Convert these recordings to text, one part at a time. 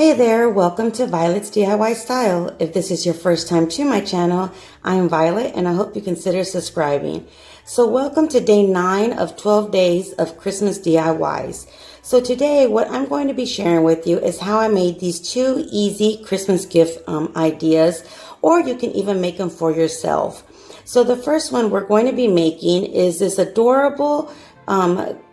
Hey there, welcome to Violet's DIY Style. If this is your first time to my channel, I'm Violet and I hope you consider subscribing. So welcome to day 9 of 12 days of Christmas DIYs. So today what I'm going to be sharing with you is how I made these 2 easy Christmas gift ideas, or you can even make them for yourself. So the first one we're going to be making is this adorable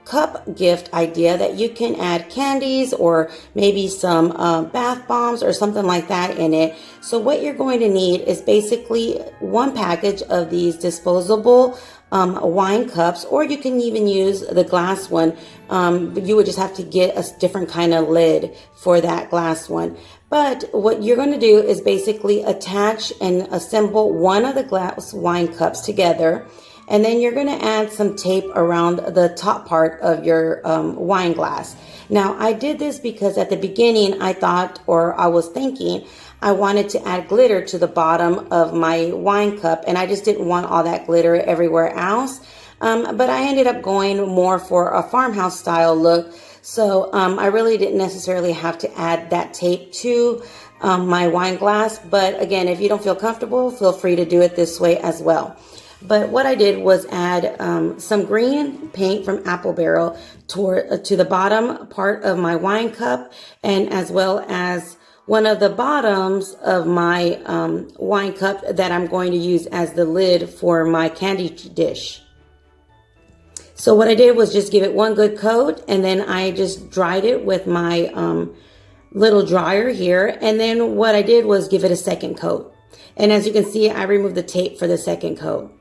cup gift idea that you can add candies or maybe some bath bombs or something like that in it. So what you're going to need is basically 1 package of these disposable wine cups, or you can even use the glass one. You would just have to get a different kind of lid for that glass one. But what you're going to do is basically attach and assemble one of the glass wine cups together. And then you're going to add some tape around the top part of your wine glass. Now, I did this because at the beginning I thought, or I was thinking, I wanted to add glitter to the bottom of my wine cup, and I just didn't want all that glitter everywhere else. But I ended up going more for a farmhouse style look. So I really didn't necessarily have to add that tape to my wine glass. But again, if you don't feel comfortable, feel free to do it this way as well. But what I did was add some green paint from Apple Barrel to the bottom part of my wine cup, and as well as one of the bottoms of my wine cup that I'm going to use as the lid for my candy dish. So what I did was just give it 1 good coat, and then I just dried it with my little dryer here. And then what I did was give it a 2nd coat. And as you can see, I removed the tape for the 2nd coat.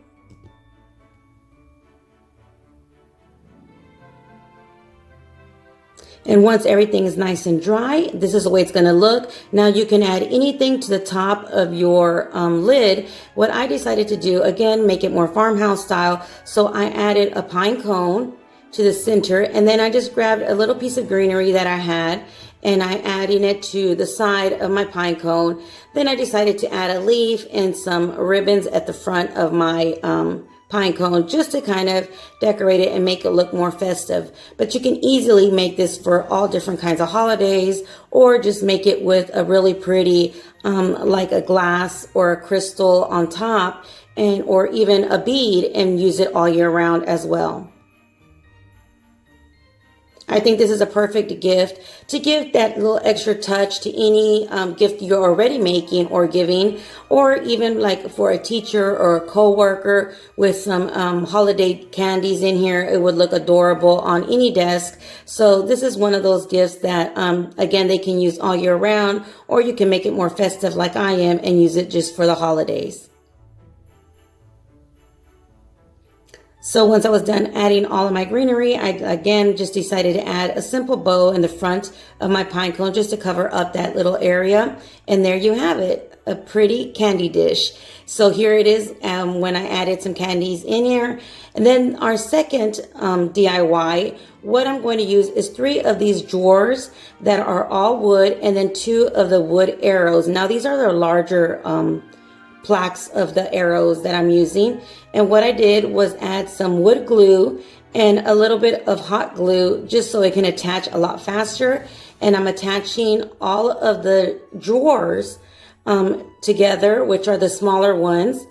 And once everything is nice and dry, this is the way it's going to look. Now you can add anything to the top of your lid. What I decided to do, again, make it more farmhouse style. So I added a pine cone to the center, and then I just grabbed a little piece of greenery that I had, and I added it to the side of my pine cone. Then I decided to add a leaf and some ribbons at the front of my pine cone, just to kind of decorate it and make it look more festive. But you can easily make this for all different kinds of holidays, or just make it with a really pretty like a glass or a crystal on top, and or even a bead, and use it all year round as well. I think this is a perfect gift to give that little extra touch to any gift you're already making or giving, or even like for a teacher or a co-worker with some holiday candies in here. It would look adorable on any desk. So this is one of those gifts that, again, they can use all year round, or you can make it more festive like I am and use it just for the holidays. So once I was done adding all of my greenery, I again just decided to add a simple bow in the front of my pine cone just to cover up that little area. And there you have it, a pretty candy dish. So here it is when I added some candies in here. And then our second DIY, what I'm going to use is 3 of these drawers that are all wood, and then 2 of the wood arrows. Now these are the larger plaques of the arrows that I'm using. And what I did was add some wood glue and a little bit of hot glue just so it can attach a lot faster. And I'm attaching all of the drawers together, which are the smaller ones.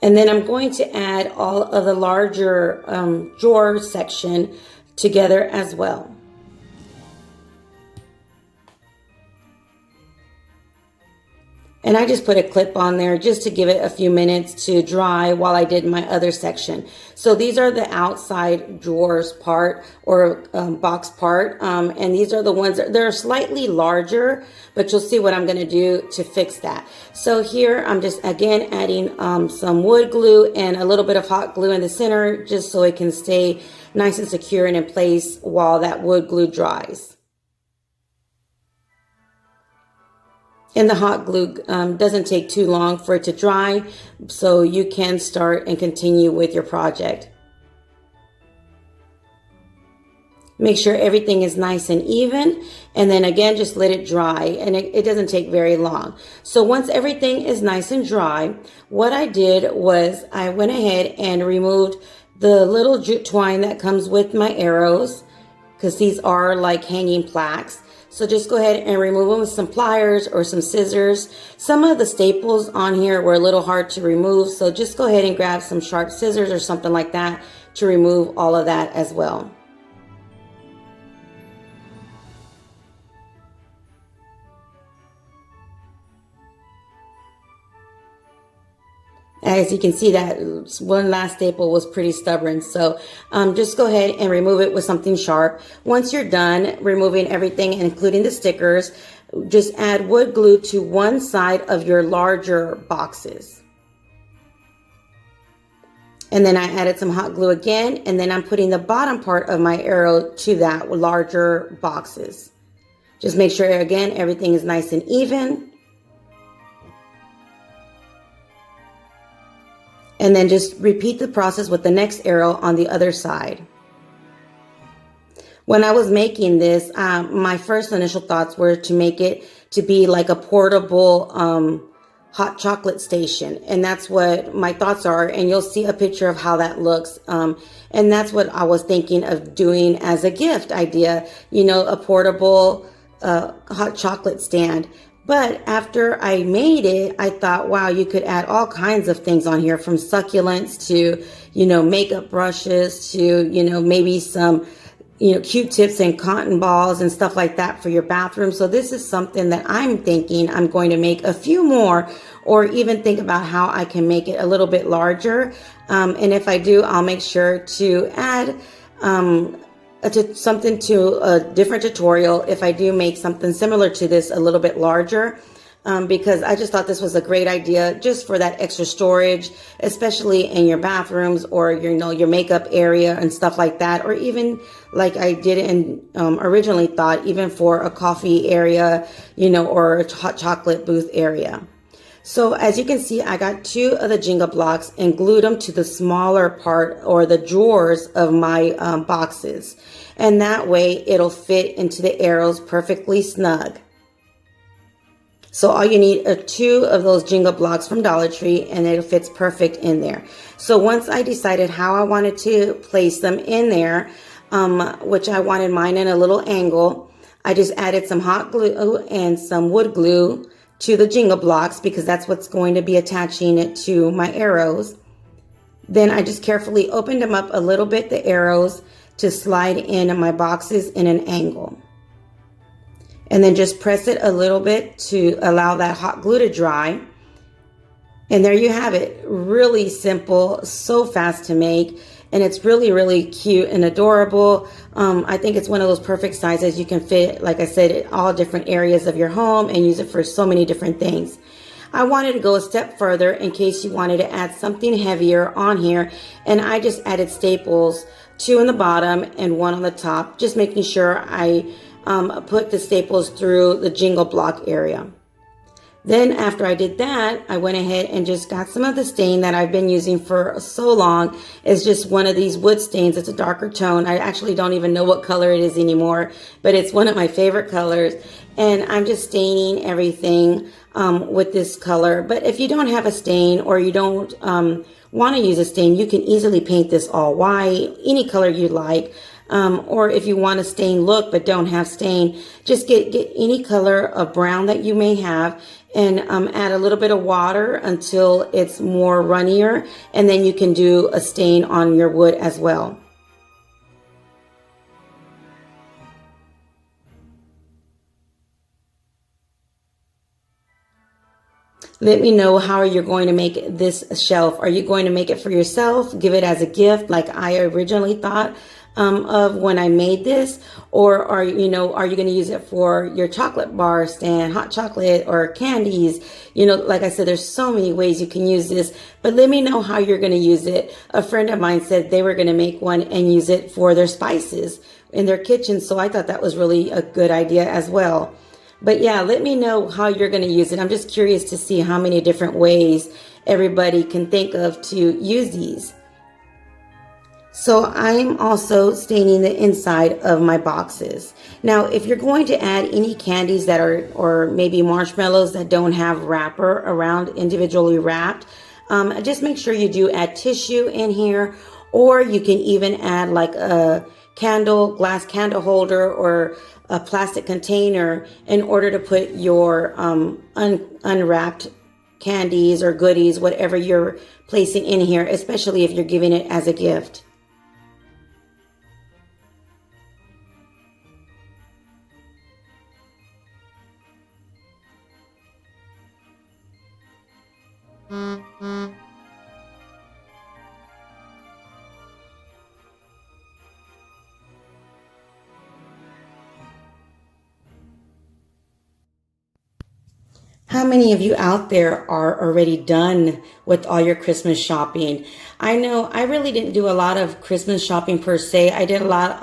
And then I'm going to add all of the larger drawer section together as well. And I just put a clip on there just to give it a few minutes to dry while I did my other section. So these are the outside drawers part, or box part. And these are the ones that they're slightly larger, but you'll see what I'm going to do to fix that. So here I'm just again adding some wood glue and a little bit of hot glue in the center, just so it can stay nice and secure and in place while that wood glue dries. And the hot glue doesn't take too long for it to dry, so you can start and continue with your project. Make sure everything is nice and even, and then again, just let it dry, and it doesn't take very long. So once everything is nice and dry, what I did was I went ahead and removed the little jute twine that comes with my arrows, because these are like hanging plaques. So just go ahead and remove them with some pliers or some scissors. Some of the staples on here were a little hard to remove, so just go ahead and grab some sharp scissors or something like that to remove all of that as well. As you can see, that one last staple was pretty stubborn. So just go ahead and remove it with something sharp. Once you're done removing everything, including the stickers, just add wood glue to one side of your larger boxes. And then I added some hot glue again, and then I'm putting the bottom part of my arrow to that larger boxes. Just make sure, again, everything is nice and even. And then just repeat the process with the next arrow on the other side. When I was making this, my first initial thoughts were to make it to be like a portable hot chocolate station. And that's what my thoughts are. And you'll see a picture of how that looks. And that's what I was thinking of doing as a gift idea, you know, a portable hot chocolate stand. But after I made it, I thought, wow, you could add all kinds of things on here, from succulents to, you know, makeup brushes to, you know, maybe some, you know, Q-tips and cotton balls and stuff like that for your bathroom. So this is something that I'm thinking I'm going to make a few more, or even think about how I can make it a little bit larger. And if I do, I'll make sure to add something to a different tutorial if I do make something similar to this a little bit larger, because I just thought this was a great idea just for that extra storage, especially in your bathrooms or your makeup area and stuff like that, or even like I did and originally thought, even for a coffee area, you know, or a hot chocolate booth area. So as you can see, I got 2 of the Jenga blocks and glued them to the smaller part or the drawers of my boxes. And that way it'll fit into the arrows perfectly snug. So all you need are 2 of those Jenga blocks from Dollar Tree, and it fits perfect in there. So once I decided how I wanted to place them in there, which I wanted mine in a little angle, I just added some hot glue and some wood glue to the Jenga blocks, because that's what's going to be attaching it to my arrows. Then I just carefully opened them up a little bit, the arrows, to slide in my boxes in an angle. And then just press it a little bit to allow that hot glue to dry. And there you have it. Really simple, so fast to make. And it's really, really cute and adorable. I think it's one of those perfect sizes you can fit, like I said, in all different areas of your home and use it for so many different things. I wanted to go a step further in case you wanted to add something heavier on here. And I just added staples, 2 on the bottom and 1 on the top, just making sure I put the staples through the Jenga block area. Then after I did that, I went ahead and just got some of the stain that I've been using for so long. It's just one of these wood stains. It's a darker tone. I actually don't even know what color it is anymore, but it's one of my favorite colors. And I'm just staining everything with this color. But if you don't have a stain, or you don't want to use a stain, you can easily paint this all white, any color you like. Or if you want a stain look but don't have stain, just get any color of brown that you may have, and add a little bit of water until it's more runnier, and then you can do a stain on your wood as well. Let me know how you're going to make this shelf. Are you going to make it for yourself, give it as a gift like I originally thought of when I made this? Or are you going to use it for your chocolate bar stand, hot chocolate, or candies? Like I said, there's so many ways you can use this, but let me know how you're going to use it. A friend of mine said they were going to make one and use it for their spices in their kitchen. So I thought that was really a good idea as well. But yeah, let me know how you're going to use it. I'm just curious to see how many different ways everybody can think of to use these. So I'm also staining the inside of my boxes. Now, if you're going to add any candies that are, or maybe marshmallows that don't have wrapper around, individually wrapped, just make sure you do add tissue in here, or you can even add like a glass candle holder or a plastic container in order to put your unwrapped candies or goodies, whatever you're placing in here, especially if you're giving it as a gift. How many of you out there are already done with all your Christmas shopping? I know I really didn't do a lot of Christmas shopping per se. I did a lot,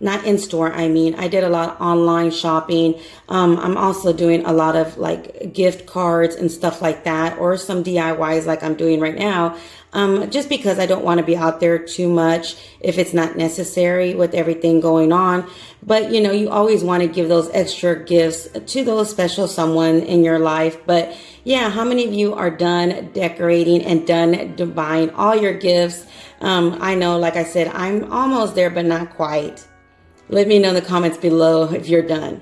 not in store. I did a lot of online shopping. I'm also doing a lot of like gift cards and stuff like that, or some DIYs like I'm doing right now. Just because I don't want to be out there too much if it's not necessary with everything going on. But you know, you always want to give those extra gifts to those special someone in your life. But yeah, how many of you are done decorating and done buying all your gifts? I know, like I said, I'm almost there, but not quite. Let me know in the comments below if you're done.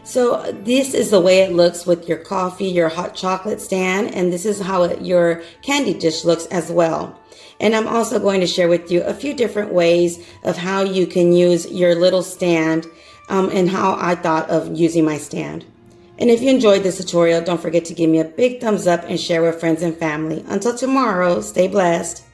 So this is the way it looks with your coffee, your hot chocolate stand, and this is how your candy dish looks as well. And I'm also going to share with you a few different ways of how you can use your little stand and how I thought of using my stand. And if you enjoyed this tutorial, don't forget to give me a big thumbs up and share with friends and family. Until tomorrow, stay blessed.